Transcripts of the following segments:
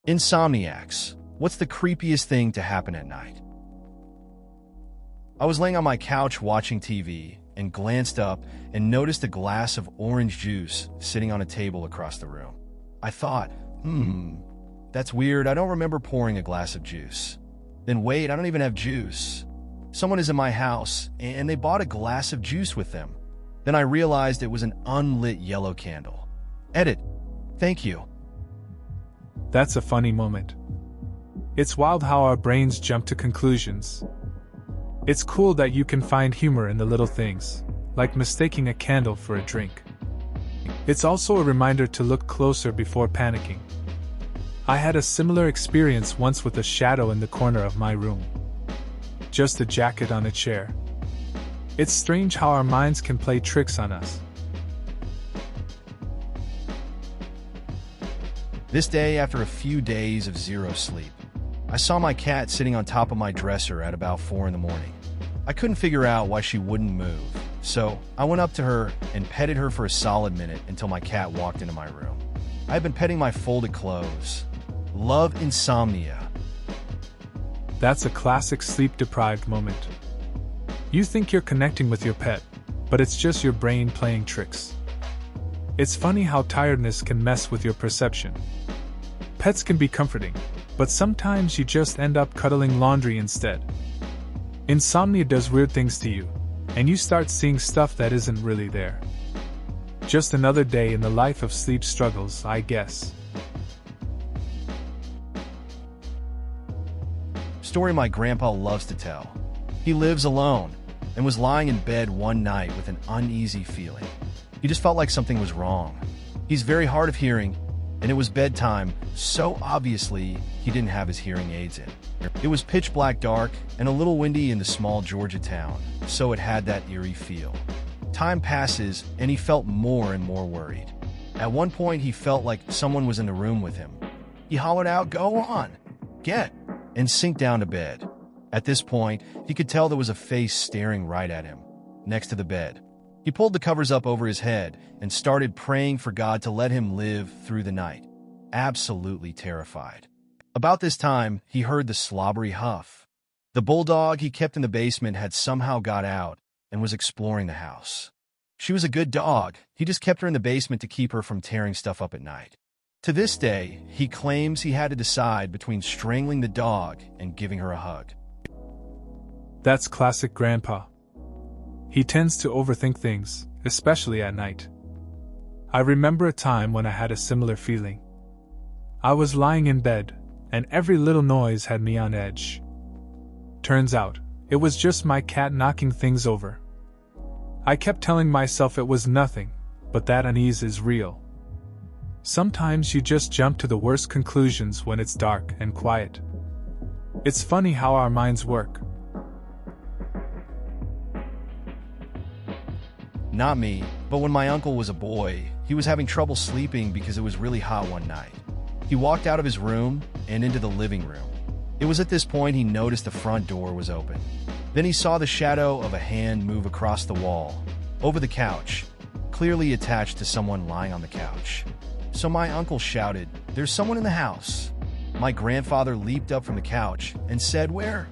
Insomniacs. What's the creepiest thing to happen at night? I was laying on my couch watching TV and glanced up and noticed a glass of orange juice sitting on a table across the room. I thought, that's weird. I don't remember pouring a glass of juice. Then wait, I don't even have juice. Someone is in my house and they bought a glass of juice with them. Then I realized it was an unlit yellow candle. Edit. Thank you. That's a funny moment. It's wild how our brains jump to conclusions. It's cool that you can find humor in the little things, like mistaking a candle for a drink. It's also a reminder to look closer before panicking. I had a similar experience once with a shadow in the corner of my room. Just a jacket on a chair. It's strange how our minds can play tricks on us. This day, after a few days of zero sleep, I saw my cat sitting on top of my dresser at about 4 in the morning. I couldn't figure out why she wouldn't move, so I went up to her and petted her for a solid minute until my cat walked into my room. I had been petting my folded clothes. Love insomnia. That's a classic sleep-deprived moment. You think you're connecting with your pet, but it's just your brain playing tricks. It's funny how tiredness can mess with your perception. Pets can be comforting, but sometimes you just end up cuddling laundry instead. Insomnia does weird things to you, and you start seeing stuff that isn't really there. Just another day in the life of sleep struggles, I guess. Story my grandpa loves to tell. He lives alone and was lying in bed one night with an uneasy feeling. He just felt like something was wrong. He's very hard of hearing, and it was bedtime, so obviously he didn't have his hearing aids in. It was pitch black dark and a little windy in the small Georgia town, so it had that eerie feel. Time passes, and he felt more and more worried. At one point, he felt like someone was in the room with him. He hollered out, "Go on, get," and sank down to bed. At this point, he could tell there was a face staring right at him, next to the bed. He pulled the covers up over his head and started praying for God to let him live through the night, absolutely terrified. About this time, he heard the slobbery huff. The bulldog he kept in the basement had somehow got out and was exploring the house. She was a good dog. He just kept her in the basement to keep her from tearing stuff up at night. To this day, he claims he had to decide between strangling the dog and giving her a hug. That's classic Grandpa. He tends to overthink things, especially at night. I remember a time when I had a similar feeling. I was lying in bed, and every little noise had me on edge. Turns out, it was just my cat knocking things over. I kept telling myself it was nothing, but that unease is real. Sometimes you just jump to the worst conclusions when it's dark and quiet. It's funny how our minds work. Not me, but when my uncle was a boy, he was having trouble sleeping because it was really hot one night. He walked out of his room and into the living room. It was at this point he noticed the front door was open. Then he saw the shadow of a hand move across the wall, over the couch, clearly attached to someone lying on the couch. So my uncle shouted, "There's someone in the house." My grandfather leaped up from the couch and said, "Where?"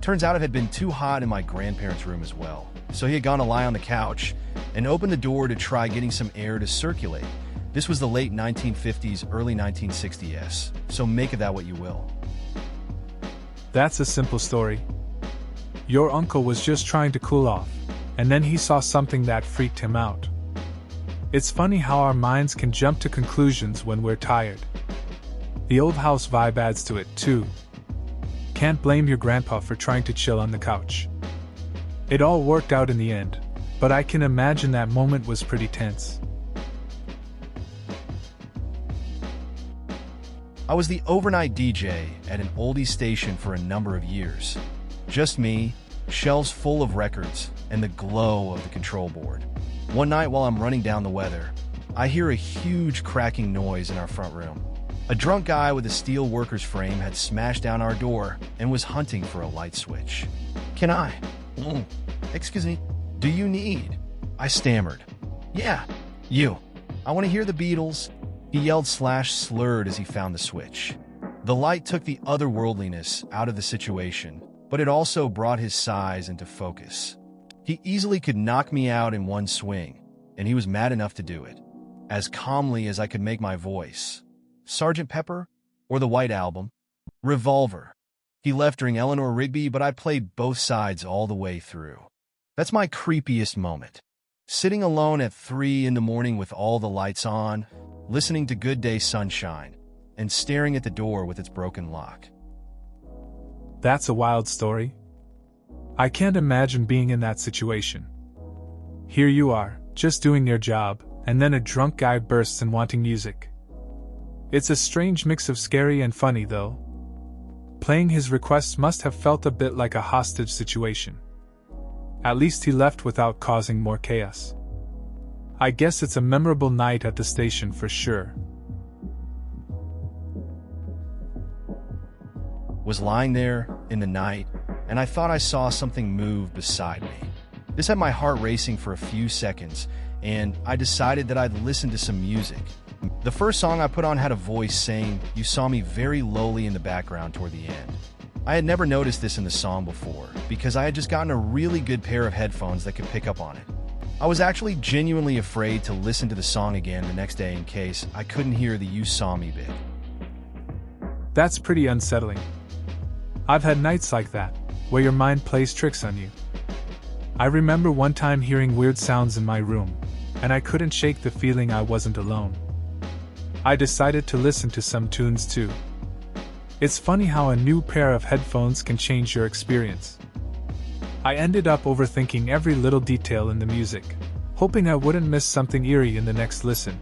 Turns out it had been too hot in my grandparents' room as well, so he had gone to lie on the couch and opened the door to try getting some air to circulate. This was the late 1950s, early 1960s, so make of that what you will. That's a simple story. Your uncle was just trying to cool off, and then he saw something that freaked him out. It's funny how our minds can jump to conclusions when we're tired. The old house vibe adds to it, too. Can't blame your grandpa for trying to chill on the couch. It all worked out in the end, but I can imagine that moment was pretty tense. I was the overnight DJ at an oldie station for a number of years. Just me, shelves full of records, and the glow of the control board. One night while I'm running down the weather, I hear a huge cracking noise in our front room. A drunk guy with a steel worker's frame had smashed down our door and was hunting for a light switch. "Can I? Excuse me, do you need?" I stammered. "Yeah, you. I want to hear the Beatles." He yelled / slurred as he found the switch. The light took the otherworldliness out of the situation, but it also brought his size into focus. He easily could knock me out in one swing, and he was mad enough to do it, as calmly as I could make my voice. Sergeant Pepper? Or the White Album? Revolver. He left during Eleanor Rigby, but I played both sides all the way through. That's my creepiest moment. Sitting alone at 3 in the morning with all the lights on, listening to Good Day Sunshine, and staring at the door with its broken lock. That's a wild story. I can't imagine being in that situation. Here you are, just doing your job, and then a drunk guy bursts in wanting music. It's a strange mix of scary and funny, though. Playing his requests must have felt a bit like a hostage situation. At least he left without causing more chaos. I guess it's a memorable night at the station for sure. Was lying there in the night, and I thought I saw something move beside me. This had my heart racing for a few seconds, and I decided that I'd listen to some music. The first song I put on had a voice saying, "You saw me," very lowly in the background toward the end. I had never noticed this in the song before, because I had just gotten a really good pair of headphones that could pick up on it. I was actually genuinely afraid to listen to the song again the next day in case I couldn't hear the "You saw me" bit. That's pretty unsettling. I've had nights like that, where your mind plays tricks on you. I remember one time hearing weird sounds in my room, and I couldn't shake the feeling I wasn't alone. I decided to listen to some tunes too. It's funny how a new pair of headphones can change your experience. I ended up overthinking every little detail in the music, hoping I wouldn't miss something eerie in the next listen.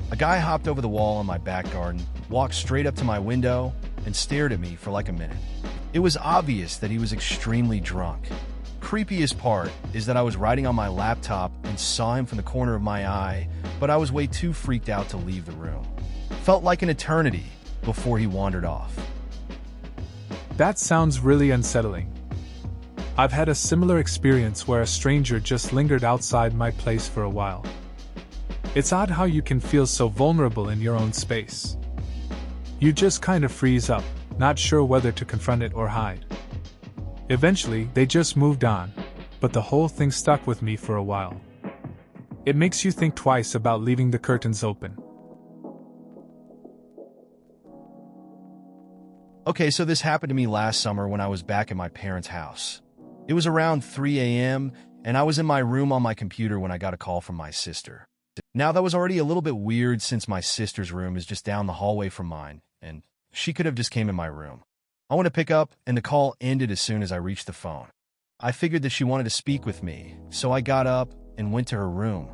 A guy hopped over the wall in my back garden, walked straight up to my window, and stared at me for like a minute. It was obvious that he was extremely drunk. Creepiest part is that I was writing on my laptop and saw him from the corner of my eye, but I was way too freaked out to leave the room. Felt like an eternity before he wandered off. That sounds really unsettling. I've had a similar experience where a stranger just lingered outside my place for a while. It's odd how you can feel so vulnerable in your own space. You just kind of freeze up, not sure whether to confront it or hide. Eventually, they just moved on, but the whole thing stuck with me for a while. It makes you think twice about leaving the curtains open. Okay, so this happened to me last summer when I was back at my parents' house. It was around 3 a.m., and I was in my room on my computer when I got a call from my sister. Now, that was already a little bit weird since my sister's room is just down the hallway from mine, and she could have just came in my room. I went to pick up, and the call ended as soon as I reached the phone. I figured that she wanted to speak with me, so I got up and went to her room.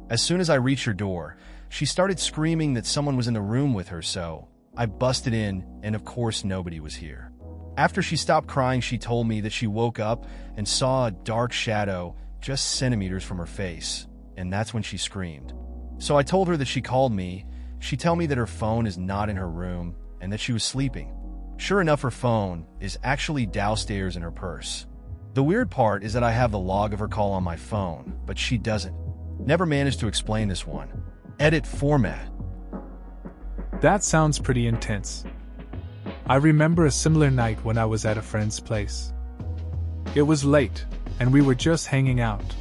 As soon as I reached her door, she started screaming that someone was in the room with her, so I busted in, and of course nobody was here. After she stopped crying, she told me that she woke up and saw a dark shadow just centimeters from her face, and that's when she screamed. So I told her that she called me. She told me that her phone is not in her room and that she was sleeping. Sure enough, her phone is actually downstairs in her purse. The weird part is that I have the log of her call on my phone, but she doesn't. Never managed to explain this one. Edit format. That sounds pretty intense. I remember a similar night when I was at a friend's place. It was late, and we were just hanging out.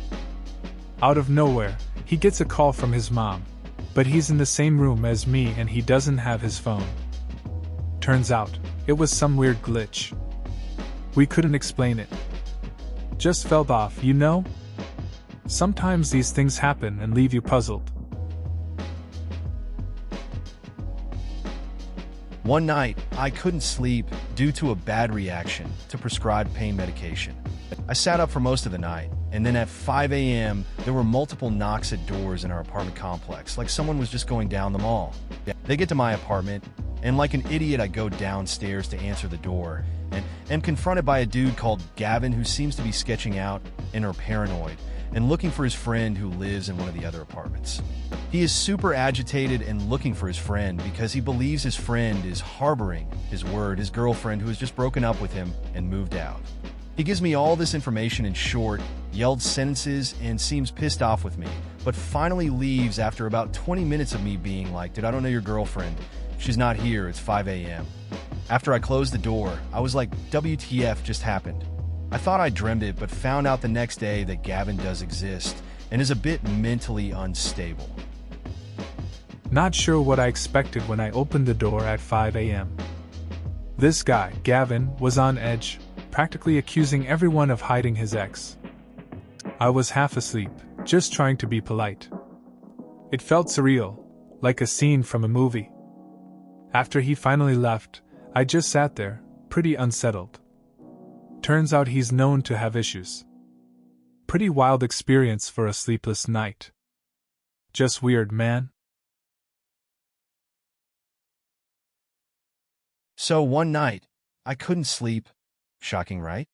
Out of nowhere, he gets a call from his mom, but he's in the same room as me and he doesn't have his phone. Turns out, it was some weird glitch. We couldn't explain it. Just felt off, you know? Sometimes these things happen and leave you puzzled. One night, I couldn't sleep due to a bad reaction to prescribed pain medication. I sat up for most of the night, and then at 5 a.m., there were multiple knocks at doors in our apartment complex, like someone was just going down them all. They get to my apartment, and like an idiot, I go downstairs to answer the door, and am confronted by a dude called Gavin who seems to be sketching out and are paranoid, and looking for his friend who lives in one of the other apartments. He is super agitated and looking for his friend because he believes his friend is harboring his girlfriend who has just broken up with him and moved out. He gives me all this information in short, yelled sentences, and seems pissed off with me, but finally leaves after about 20 minutes of me being like, dude, I don't know your girlfriend. She's not here. It's 5 a.m. After I closed the door, I was like, WTF just happened? I thought I dreamed it, but found out the next day that Gavin does exist and is a bit mentally unstable. Not sure what I expected when I opened the door at 5 a.m. This guy, Gavin, was on edge, practically accusing everyone of hiding his ex. I was half asleep, just trying to be polite. It felt surreal, like a scene from a movie. After he finally left, I just sat there, pretty unsettled. Turns out he's known to have issues. Pretty wild experience for a sleepless night. Just weird, man. So one night, I couldn't sleep. Shocking, right?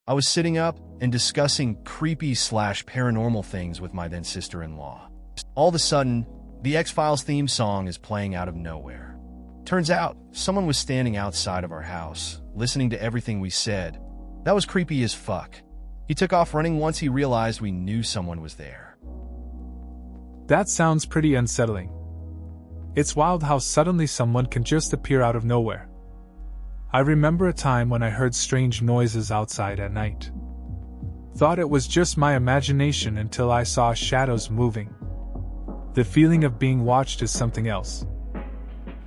I was sitting up and discussing creepy/paranormal things with my then sister-in-law. All of a sudden, the X-Files theme song is playing out of nowhere. Turns out, someone was standing outside of our house, listening to everything we said. That was creepy as fuck. He took off running once he realized we knew someone was there. That sounds pretty unsettling. It's wild how suddenly someone can just appear out of nowhere. I remember a time when I heard strange noises outside at night. Thought it was just my imagination until I saw shadows moving. The feeling of being watched is something else.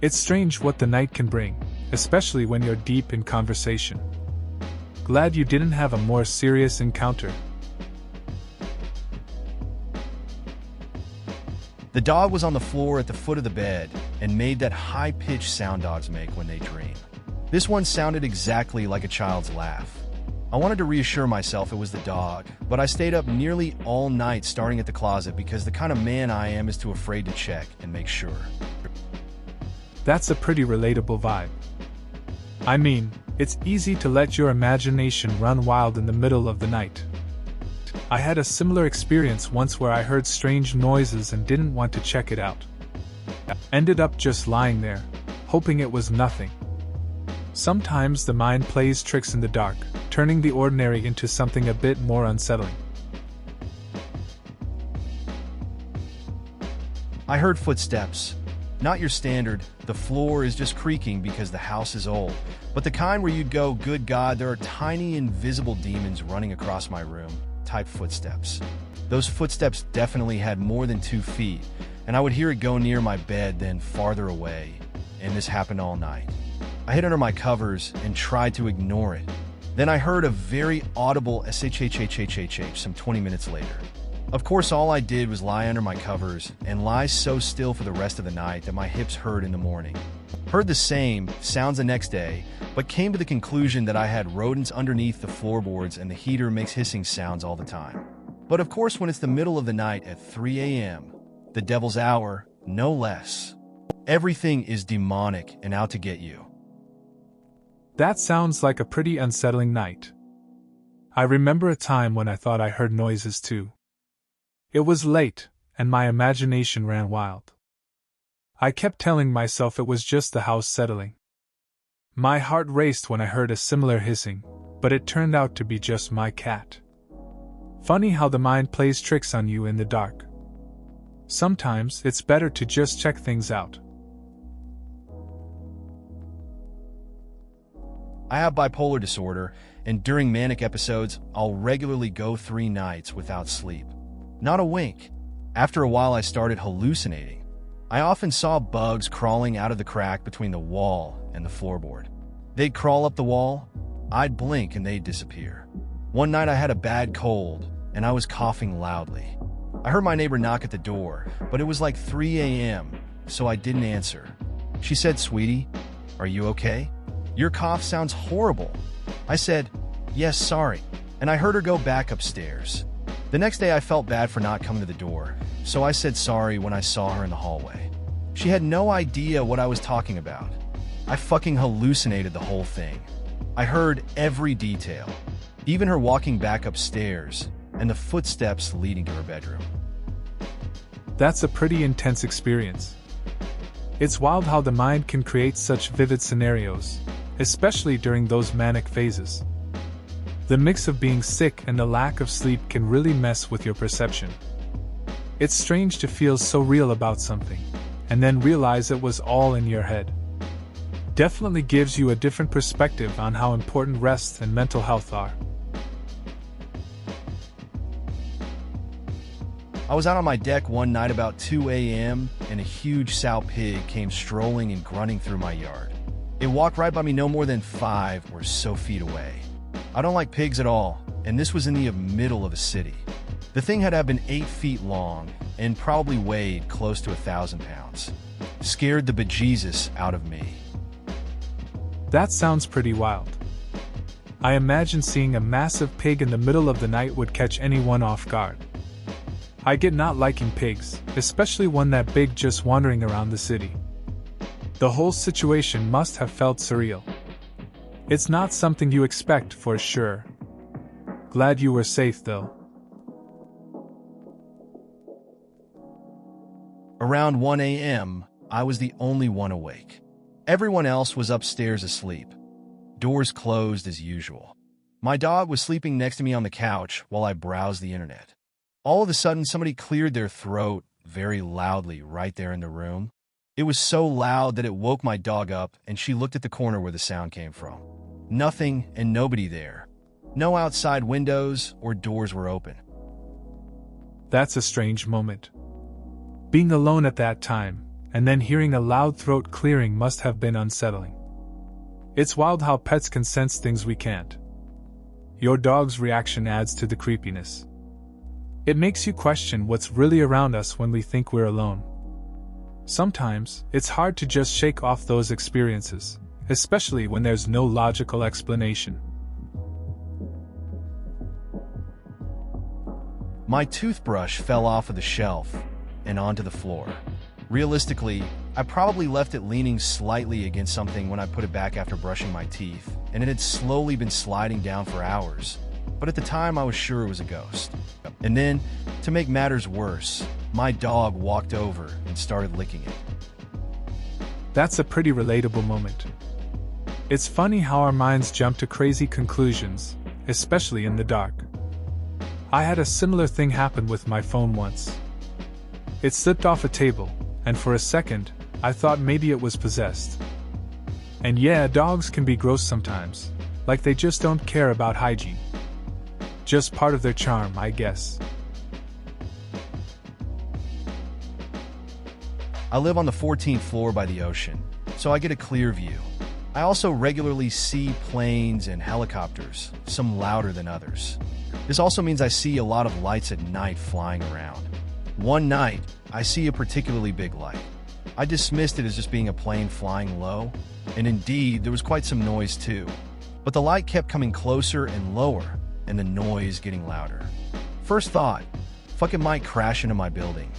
It's strange what the night can bring, especially when you're deep in conversation. Glad you didn't have a more serious encounter. The dog was on the floor at the foot of the bed and made that high-pitched sound dogs make when they dream. This one sounded exactly like a child's laugh. I wanted to reassure myself it was the dog, but I stayed up nearly all night starting at the closet because the kind of man I am is too afraid to check and make sure. That's a pretty relatable vibe. I mean, it's easy to let your imagination run wild in the middle of the night. I had a similar experience once where I heard strange noises and didn't want to check it out. Ended up just lying there, hoping it was nothing. Sometimes the mind plays tricks in the dark, turning the ordinary into something a bit more unsettling. I heard footsteps. Not your standard, the floor is just creaking because the house is old, but the kind where you'd go, good God, there are tiny invisible demons running across my room, type footsteps. Those footsteps definitely had more than 2 feet, and I would hear it go near my bed, then farther away, and this happened all night. I hid under my covers and tried to ignore it. Then I heard a very audible shhhhhh some 20 minutes later. Of course, all I did was lie under my covers and lie so still for the rest of the night that my hips hurt in the morning. Heard the same sounds the next day, but came to the conclusion that I had rodents underneath the floorboards and the heater makes hissing sounds all the time. But of course, when it's the middle of the night at 3 a.m., the devil's hour, no less, everything is demonic and out to get you. That sounds like a pretty unsettling night. I remember a time when I thought I heard noises too. It was late, and my imagination ran wild. I kept telling myself it was just the house settling. My heart raced when I heard a similar hissing, but it turned out to be just my cat. Funny how the mind plays tricks on you in the dark. Sometimes it's better to just check things out. I have bipolar disorder, and during manic episodes, I'll regularly go 3 nights without sleep. Not a wink. After a while, I started hallucinating. I often saw bugs crawling out of the crack between the wall and the floorboard. They'd crawl up the wall, I'd blink and they'd disappear. One night I had a bad cold, and I was coughing loudly. I heard my neighbor knock at the door, but it was like 3 a.m., so I didn't answer. She said, "Sweetie, are you okay? Your cough sounds horrible." I said, "Yes, sorry," and I heard her go back upstairs. The next day I felt bad for not coming to the door, so I said sorry when I saw her in the hallway. She had no idea what I was talking about. I fucking hallucinated the whole thing. I heard every detail, even her walking back upstairs and the footsteps leading to her bedroom. That's a pretty intense experience. It's wild how the mind can create such vivid scenarios, especially during those manic phases. The mix of being sick and the lack of sleep can really mess with your perception. It's strange to feel so real about something, and then realize it was all in your head. Definitely gives you a different perspective on how important rest and mental health are. I was out on my deck one night about 2 a.m. and a huge sow pig came strolling and grunting through my yard. It walked right by me no more than 5 or so feet away. I don't like pigs at all, and this was in the middle of a city. The thing had to have been 8 feet long and probably weighed close to 1,000 pounds. Scared the bejesus out of me. That sounds pretty wild. I imagine seeing a massive pig in the middle of the night would catch anyone off guard. I get not liking pigs, especially one that big just wandering around the city. The whole situation must have felt surreal. It's not something you expect for sure. Glad you were safe though. Around 1 a.m., I was the only one awake. Everyone else was upstairs asleep. Doors closed as usual. My dog was sleeping next to me on the couch while I browsed the internet. All of a sudden, somebody cleared their throat very loudly right there in the room. It was so loud that it woke my dog up, and she looked at the corner where the sound came from. Nothing and nobody there. No outside windows or doors were open. That's a strange moment. Being alone at that time, and then hearing a loud throat clearing must have been unsettling. It's wild how pets can sense things we can't. Your dog's reaction adds to the creepiness. It makes you question what's really around us when we think we're alone. Sometimes, it's hard to just shake off those experiences, especially when there's no logical explanation. My toothbrush fell off of the shelf and onto the floor. Realistically, I probably left it leaning slightly against something when I put it back after brushing my teeth, and it had slowly been sliding down for hours. But at the time, I was sure it was a ghost. And then, to make matters worse, my dog walked over and started licking it. That's a pretty relatable moment. It's funny how our minds jump to crazy conclusions, especially in the dark. I had a similar thing happen with my phone once. It slipped off a table, and for a second, I thought maybe it was possessed. And yeah, dogs can be gross sometimes, like they just don't care about hygiene. Just part of their charm, I guess. I live on the 14th floor by the ocean, so I get a clear view. I also regularly see planes and helicopters, some louder than others. This also means I see a lot of lights at night flying around. One night, I see a particularly big light. I dismissed it as just being a plane flying low, and indeed, there was quite some noise too. But the light kept coming closer and lower, and the noise getting louder. First thought, fuck, it might crash into my building.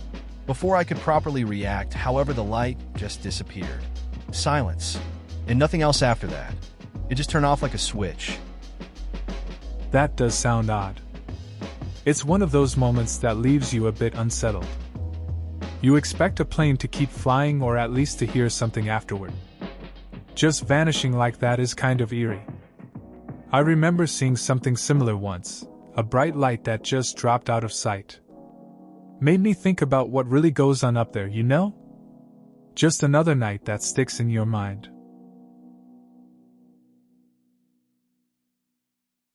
Before I could properly react, however, the light just disappeared. Silence, and nothing else after that. It just turned off like a switch. That does sound odd. It's one of those moments that leaves you a bit unsettled. You expect a plane to keep flying or at least to hear something afterward. Just vanishing like that is kind of eerie. I remember seeing something similar once, a bright light that just dropped out of sight. Made me think about what really goes on up there, you know? Just another night that sticks in your mind.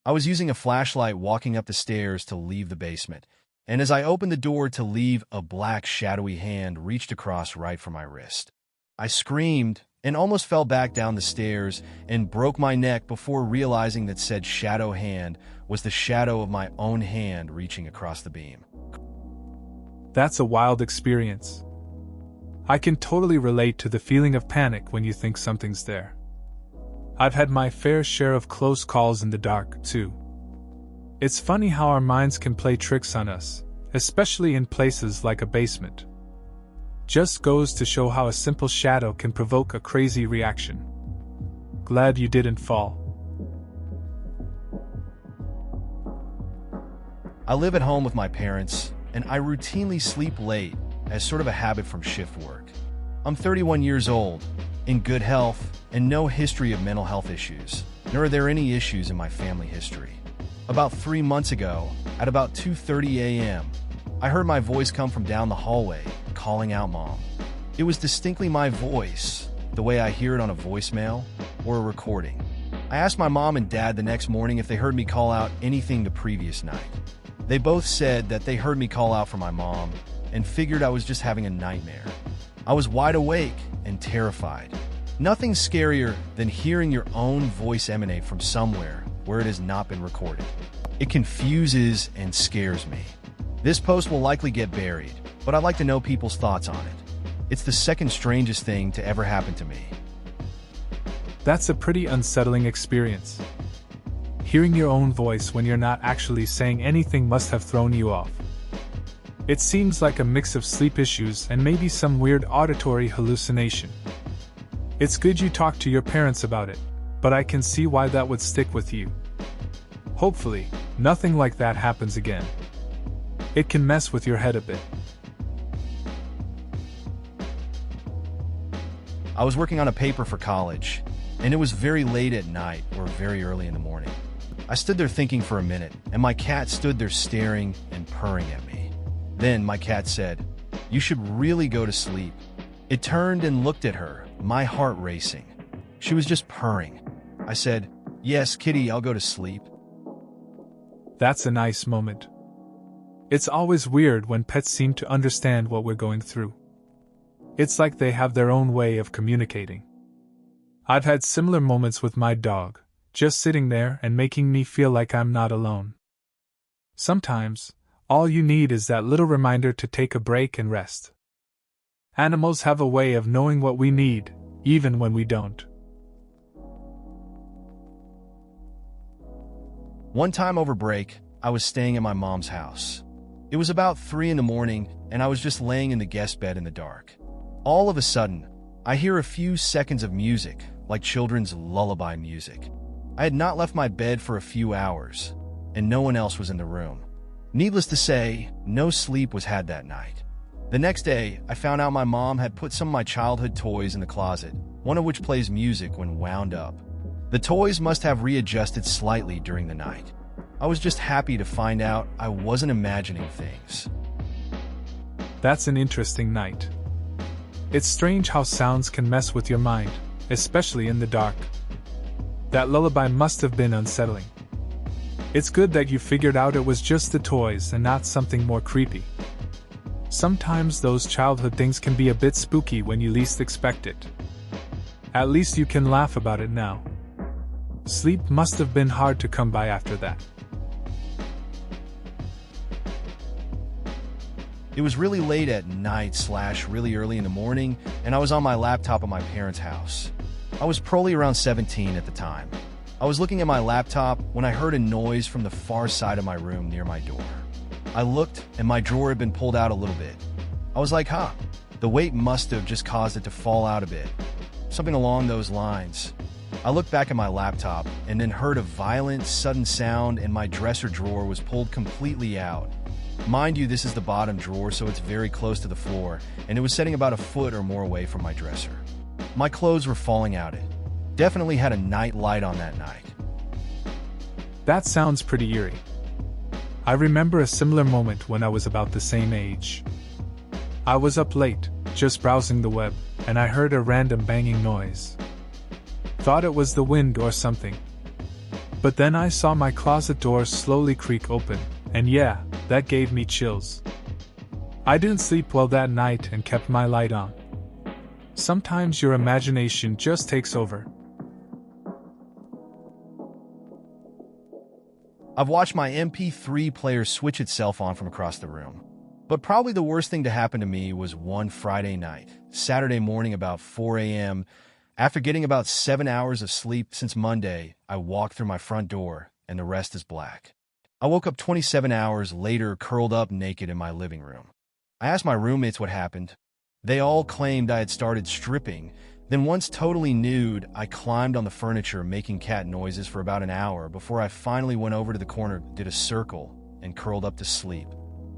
I was using a flashlight walking up the stairs to leave the basement, and as I opened the door to leave, a black shadowy hand reached across right for my wrist. I screamed and almost fell back down the stairs and broke my neck before realizing that said shadow hand was the shadow of my own hand reaching across the beam. That's a wild experience. I can totally relate to the feeling of panic when you think something's there. I've had my fair share of close calls in the dark, too. It's funny how our minds can play tricks on us, especially in places like a basement. Just goes to show how a simple shadow can provoke a crazy reaction. Glad you didn't fall. I live at home with my parents, and I routinely sleep late as sort of a habit from shift work. I'm 31 years old, in good health, and no history of mental health issues, nor are there any issues in my family history. About 3 months ago, at about 2:30 a.m., I heard my voice come from down the hallway, calling out Mom. It was distinctly my voice, the way I hear it on a voicemail or a recording. I asked my mom and dad the next morning if they heard me call out anything the previous night. They both said that they heard me call out for my mom and figured I was just having a nightmare. I was wide awake and terrified. Nothing's scarier than hearing your own voice emanate from somewhere where it has not been recorded. It confuses and scares me. This post will likely get buried, but I'd like to know people's thoughts on it. It's the second strangest thing to ever happen to me. That's a pretty unsettling experience. Hearing your own voice when you're not actually saying anything must have thrown you off. It seems like a mix of sleep issues and maybe some weird auditory hallucination. It's good you talked to your parents about it, but I can see why that would stick with you. Hopefully, nothing like that happens again. It can mess with your head a bit. I was working on a paper for college, and it was very late at night or very early in the morning. I stood there thinking for a minute, and my cat stood there staring and purring at me. Then my cat said, "You should really go to sleep." It turned and looked at her, my heart racing. She was just purring. I said, "Yes, kitty, I'll go to sleep." That's a nice moment. It's always weird when pets seem to understand what we're going through. It's like they have their own way of communicating. I've had similar moments with my dog, just sitting there and making me feel like I'm not alone. Sometimes, all you need is that little reminder to take a break and rest. Animals have a way of knowing what we need, even when we don't. One time over break, I was staying at my mom's house. It was about 3 in the morning, and I was just laying in the guest bed in the dark. All of a sudden, I hear a few seconds of music, like children's lullaby music. I had not left my bed for a few hours, and no one else was in the room. Needless to say, no sleep was had that night. The next day, I found out my mom had put some of my childhood toys in the closet, one of which plays music when wound up. The toys must have readjusted slightly during the night. I was just happy to find out I wasn't imagining things. That's an interesting night. It's strange how sounds can mess with your mind, especially in the dark. That lullaby must have been unsettling. It's good that you figured out it was just the toys and not something more creepy. Sometimes those childhood things can be a bit spooky when you least expect it. At least you can laugh about it now. Sleep must have been hard to come by after that. It was really late at night / really early in the morning, and I was on my laptop at my parents' house. I was probably around 17 at the time. I was looking at my laptop when I heard a noise from the far side of my room near my door. I looked, and my drawer had been pulled out a little bit. I was like, the weight must have just caused it to fall out a bit. Something along those lines. I looked back at my laptop, and then heard a violent, sudden sound, and my dresser drawer was pulled completely out. Mind you, this is the bottom drawer, so it's very close to the floor, and it was sitting about a foot or more away from my dresser. My clothes were falling out. It definitely had a night light on that night. That sounds pretty eerie. I remember a similar moment when I was about the same age. I was up late, just browsing the web, and I heard a random banging noise. Thought it was the wind or something. But then I saw my closet door slowly creak open, and yeah, that gave me chills. I didn't sleep well that night and kept my light on. Sometimes your imagination just takes over. I've watched my MP3 player switch itself on from across the room. But probably the worst thing to happen to me was one Friday night, Saturday morning about 4 a.m. After getting about 7 hours of sleep since Monday, I walked through my front door, and the rest is black. I woke up 27 hours later, curled up naked in my living room. I asked my roommates what happened. They all claimed I had started stripping. Then once totally nude, I climbed on the furniture making cat noises for about an hour before I finally went over to the corner, did a circle, and curled up to sleep.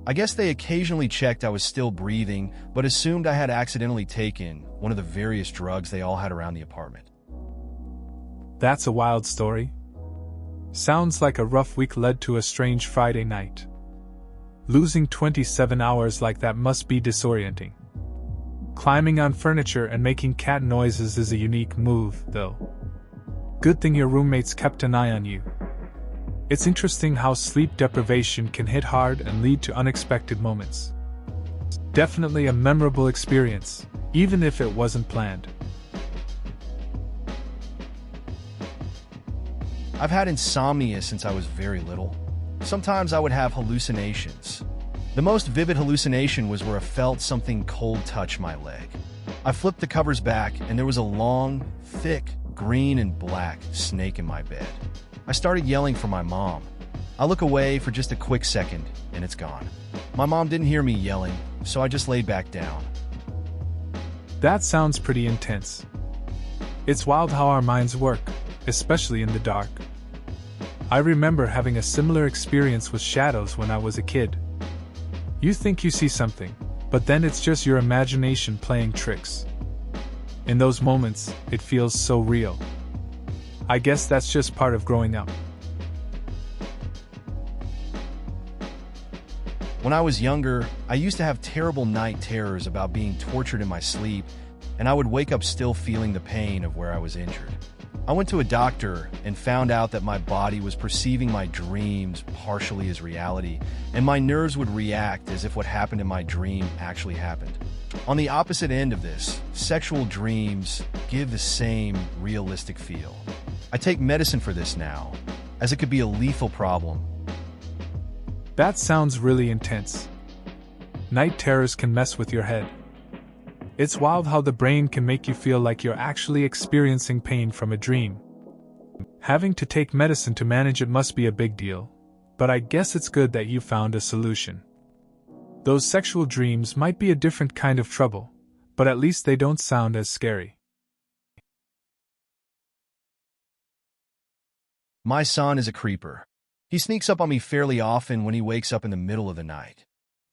I guess they occasionally checked I was still breathing, but assumed I had accidentally taken one of the various drugs they all had around the apartment. That's a wild story. Sounds like a rough week led to a strange Friday night. Losing 27 hours like that must be disorienting. Climbing on furniture and making cat noises is a unique move, though. Good thing your roommates kept an eye on you. It's interesting how sleep deprivation can hit hard and lead to unexpected moments. Definitely a memorable experience, even if it wasn't planned. I've had insomnia since I was very little. Sometimes I would have hallucinations. The most vivid hallucination was where I felt something cold touch my leg. I flipped the covers back and there was a long, thick, green and black snake in my bed. I started yelling for my mom. I look away for just a quick second and it's gone. My mom didn't hear me yelling, so I just laid back down. That sounds pretty intense. It's wild how our minds work, especially in the dark. I remember having a similar experience with shadows when I was a kid. You think you see something, but then it's just your imagination playing tricks. In those moments, it feels so real. I guess that's just part of growing up. When I was younger, I used to have terrible night terrors about being tortured in my sleep, and I would wake up still feeling the pain of where I was injured. I went to a doctor and found out that my body was perceiving my dreams partially as reality, and my nerves would react as if what happened in my dream actually happened. On the opposite end of this, sexual dreams give the same realistic feel. I take medicine for this now, as it could be a lethal problem. That sounds really intense. Night terrors can mess with your head. It's wild how the brain can make you feel like you're actually experiencing pain from a dream. Having to take medicine to manage it must be a big deal, but I guess it's good that you found a solution. Those sexual dreams might be a different kind of trouble, but at least they don't sound as scary. My son is a creeper. He sneaks up on me fairly often when he wakes up in the middle of the night.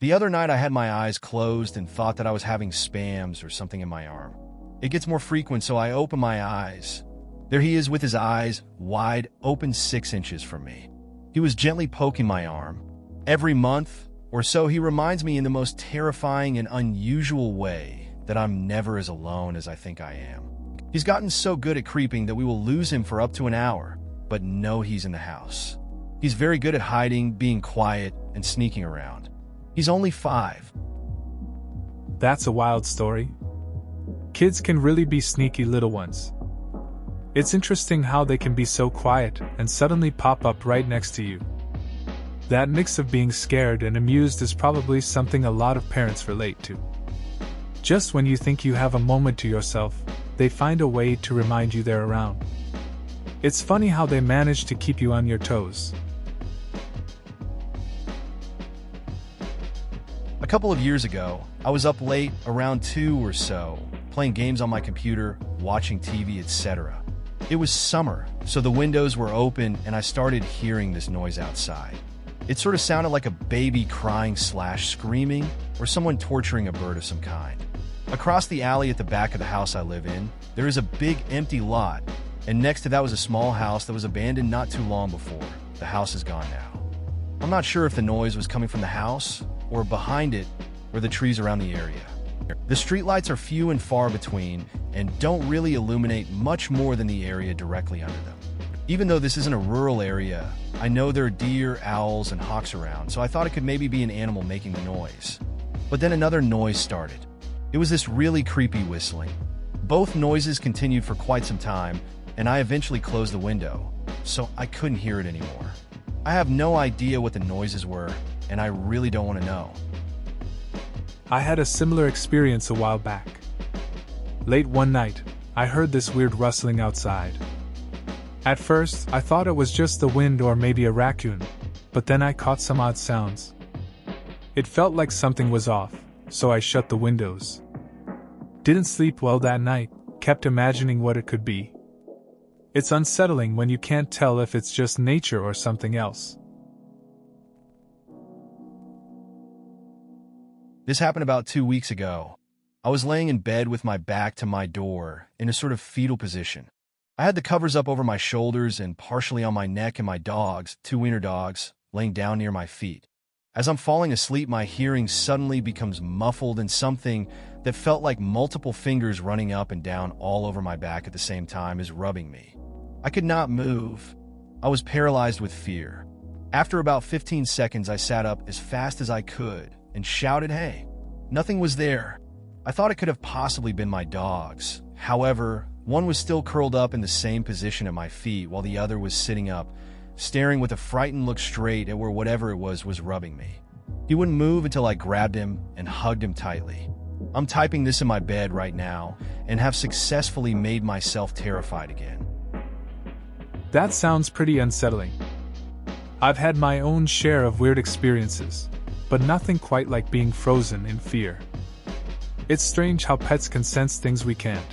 The other night I had my eyes closed and thought that I was having spams or something in my arm. It gets more frequent, so I open my eyes. There he is with his eyes wide open 6 inches from me. He was gently poking my arm. Every month or so he reminds me in the most terrifying and unusual way that I'm never as alone as I think I am. He's gotten so good at creeping that we will lose him for up to an hour, but know he's in the house. He's very good at hiding, being quiet, and sneaking around. He's only 5. That's a wild story. Kids can really be sneaky little ones. It's interesting how they can be so quiet and suddenly pop up right next to you. That mix of being scared and amused is probably something a lot of parents relate to. Just when you think you have a moment to yourself, they find a way to remind you they're around. It's funny how they manage to keep you on your toes. A couple of years ago, I was up late, around 2 or so, playing games on my computer, watching TV, etc. It was summer, so the windows were open and I started hearing this noise outside. It sort of sounded like a baby crying / screaming, or someone torturing a bird of some kind. Across the alley at the back of the house I live in, there is a big empty lot, and next to that was a small house that was abandoned not too long before. The house is gone now. I'm not sure if the noise was coming from the house, or behind it, or the trees around the area. The streetlights are few and far between, and don't really illuminate much more than the area directly under them. Even though this isn't a rural area, I know there are deer, owls, and hawks around, so I thought it could maybe be an animal making the noise. But then another noise started. It was this really creepy whistling. Both noises continued for quite some time, and I eventually closed the window, so I couldn't hear it anymore. I have no idea what the noises were, and I really don't want to know. I had a similar experience a while back. Late one night, I heard this weird rustling outside. At first, I thought it was just the wind or maybe a raccoon, but then I caught some odd sounds. It felt like something was off, so I shut the windows. Didn't sleep well that night, kept imagining what it could be. It's unsettling when you can't tell if it's just nature or something else. This happened about 2 weeks ago. I was laying in bed with my back to my door in a sort of fetal position. I had the covers up over my shoulders and partially on my neck, and my dogs, two wiener dogs, laying down near my feet. As I'm falling asleep, my hearing suddenly becomes muffled, and something that felt like multiple fingers running up and down all over my back at the same time is rubbing me. I could not move. I was paralyzed with fear. After about 15 seconds, I sat up as fast as I could and shouted, "Hey!" Nothing was there. I thought it could have possibly been my dogs. However, one was still curled up in the same position at my feet, while the other was sitting up, staring with a frightened look straight at where whatever it was rubbing me. He wouldn't move until I grabbed him and hugged him tightly. I'm typing this in my bed right now and have successfully made myself terrified again. That sounds pretty unsettling. I've had my own share of weird experiences, but nothing quite like being frozen in fear. It's strange how pets can sense things we can't.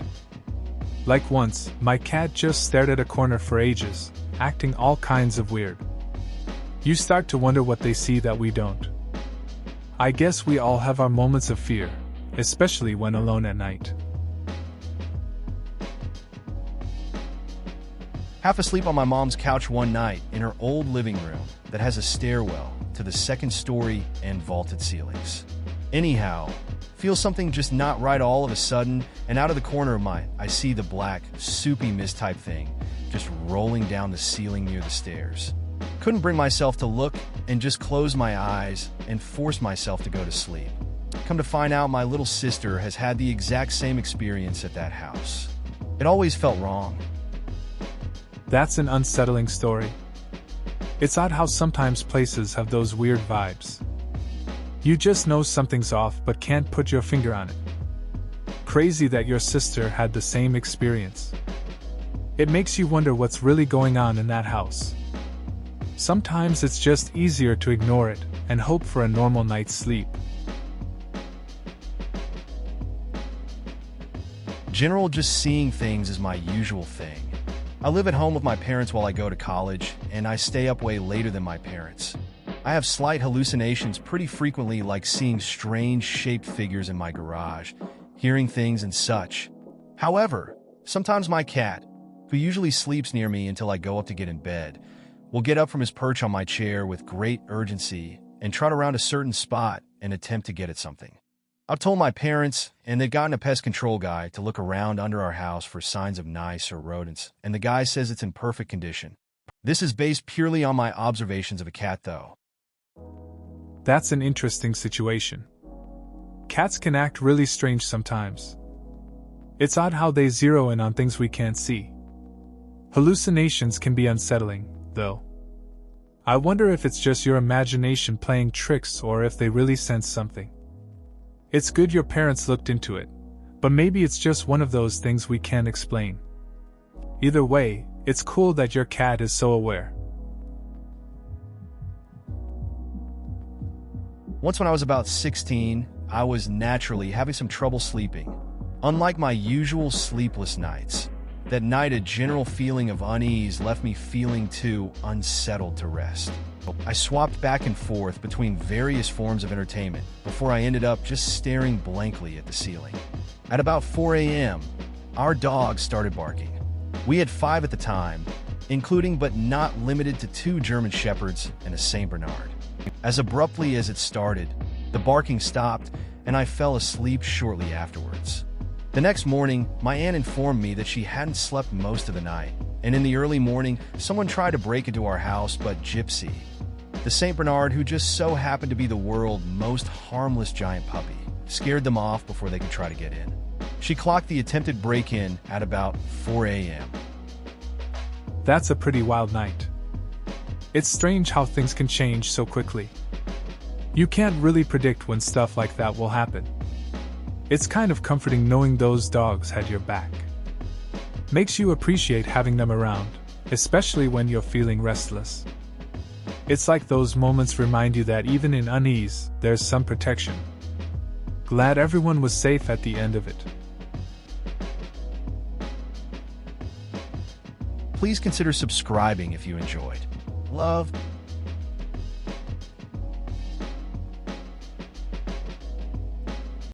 Like once, my cat just stared at a corner for ages, acting all kinds of weird. You start to wonder what they see that we don't. I guess we all have our moments of fear, especially when alone at night. Half asleep on my mom's couch one night in her old living room that has a stairwell to the second story and vaulted ceilings. Anyhow, feel something just not right all of a sudden, and out of the corner of my eye, I see the black, soupy mist type thing just rolling down the ceiling near the stairs. Couldn't bring myself to look and just closed my eyes and forced myself to go to sleep. Come to find out, my little sister has had the exact same experience at that house. It always felt wrong. That's an unsettling story. It's odd how sometimes places have those weird vibes. You just know something's off but can't put your finger on it. Crazy that your sister had the same experience. It makes you wonder what's really going on in that house. Sometimes it's just easier to ignore it and hope for a normal night's sleep. Just seeing things is my usual thing. I live at home with my parents while I go to college, and I stay up way later than my parents. I have slight hallucinations pretty frequently, like seeing strange shaped figures in my garage, hearing things and such. However, sometimes my cat, who usually sleeps near me until I go up to get in bed, will get up from his perch on my chair with great urgency and trot around a certain spot and attempt to get at something. I've told my parents, and they've gotten a pest control guy to look around under our house for signs of mice or rodents, and the guy says it's in perfect condition. This is based purely on my observations of a cat, though. That's an interesting situation. Cats can act really strange sometimes. It's odd how they zero in on things we can't see. Hallucinations can be unsettling, though. I wonder if it's just your imagination playing tricks or if they really sense something. It's good your parents looked into it, but maybe it's just one of those things we can't explain. Either way, it's cool that your cat is so aware. Once when I was about 16, I was naturally having some trouble sleeping. Unlike my usual sleepless nights, that night a general feeling of unease left me feeling too unsettled to rest. I swapped back and forth between various forms of entertainment before I ended up just staring blankly at the ceiling. At about 4 a.m., our dogs started barking. We had 5 at the time, including but not limited to 2 German Shepherds and a Saint Bernard. As abruptly as it started, the barking stopped, and I fell asleep shortly afterwards. The next morning, my aunt informed me that she hadn't slept most of the night, and in the early morning, someone tried to break into our house, but Gypsy, the Saint Bernard, who just so happened to be the world's most harmless giant puppy, scared them off before they could try to get in. She clocked the attempted break-in at about 4 a.m. That's a pretty wild night. It's strange how things can change so quickly. You can't really predict when stuff like that will happen. It's kind of comforting knowing those dogs had your back. Makes you appreciate having them around, especially when you're feeling restless. It's like those moments remind you that even in unease, there's some protection. Glad everyone was safe at the end of it. Please consider subscribing if you enjoyed. Love.